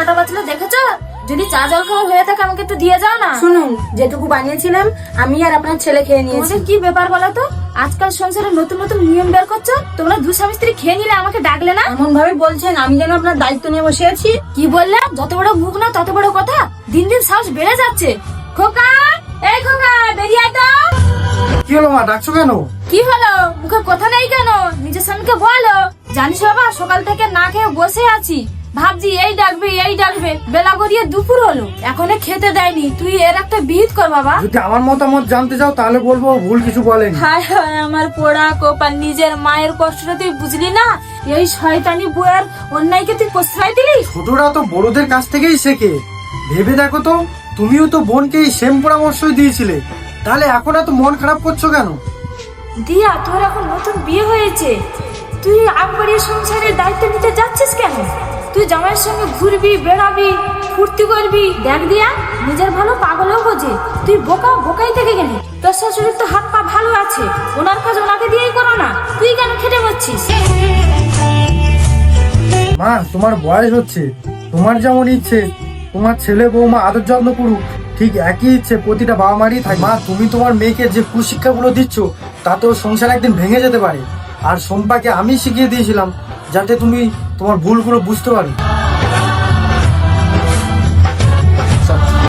কটা বাজলো দেখেছো? যদি চা জল খাওয়া হয়ে থাকে আমাকে একটু দিয়ে যাও না। শুনুন, যেটুকু বানিয়েছিলাম আমি আর আপনার ছেলে খেয়ে নিয়েছি। তোমাদের কি ব্যাপার বলো তো? আজকাল সংসারে নতুন নতুন নিয়ম বের করছো। তোমরা দু স্বামী স্ত্রী খেয়ে নিলে আমাকে ডাকলে না? এমন ভাবে বলছেন আমি যেন আপনার দায়িত্ব নিয়ে বসে আছি। কি বললে? যত বড় মুখ না তত বড় কথা। দিন দিন সাহস বেড়ে যাচ্ছে। খোকা, এই খোকা, বেরিয়ে আয় তো। কি হলো মা, ডাকছো কেন? কি হলো? মুখে কথা নেই কেন? নিজের স্বামীকে বলো। জানিস বাবা, সকাল থেকে না খেয়ে বসে আছি, ভাবছি এই ডাকবে এই ডাকবে, বেলা গড়িয়ে দুপুর হলো, এখনো খেতে দেয়নি। তুই এর একটা বিহিত কর বাবা। যদি আমার মতামত জানতে চাও তাহলে বলবো ভুল কিছু বলেনি। হায় হায়, আমার পোড়া কপাল, নিজের মায়ের কষ্টটা তুই বুঝলি না? এই শয়তানি বউয়ের অন্যায়কে তুই প্রশ্রয় দিলি। ছোটরা তো বড়দের কাছ থেকেই শেখে। ভেবে দেখো তো, তুমিও তো বোনকে এই সেম পরামর্শই দিয়েছিলে, তাহলে এখন এত মন খারাপ করছো কেন? দিয়া, তোর এখন নতুন বিয়ে হয়েছে, তুই আমবাড়ির সংসারের দায়িত্ব নিতে যাচ্ছিস কেন? তুই জামাইয়ের সঙ্গে ঘুরবি, বেড়াবি, ফুর্তি করবি। দেখ দিয়া, নিজের ভালো পাগলেও বোঝে। তুই বোকাই থেকে গেলি। তোর শাশুড়ির তো হাত পা ভালো আছে, ওনার কাজ ওনাকে দিয়েই করো না। তুই কেন খেটে করছিস? মা, তোমার বয়স হচ্ছে, তোমার যেমন ইচ্ছে তোমার ছেলে বৌমা আদর যত্ন করুক, ঠিক একই ইচ্ছে প্রতিটা বাবা মারই থাকে। মা, তুমি তোমার মেয়েকে যে কুশিক্ষাগুলো দিচ্ছ তাতেও সংসার একদিন ভেঙে যেতে পারে। আর সোম্পাকে আমি শিখিয়ে দিয়েছিলাম যাতে তুমি তোমার ভুলগুলো বুঝতে পারো।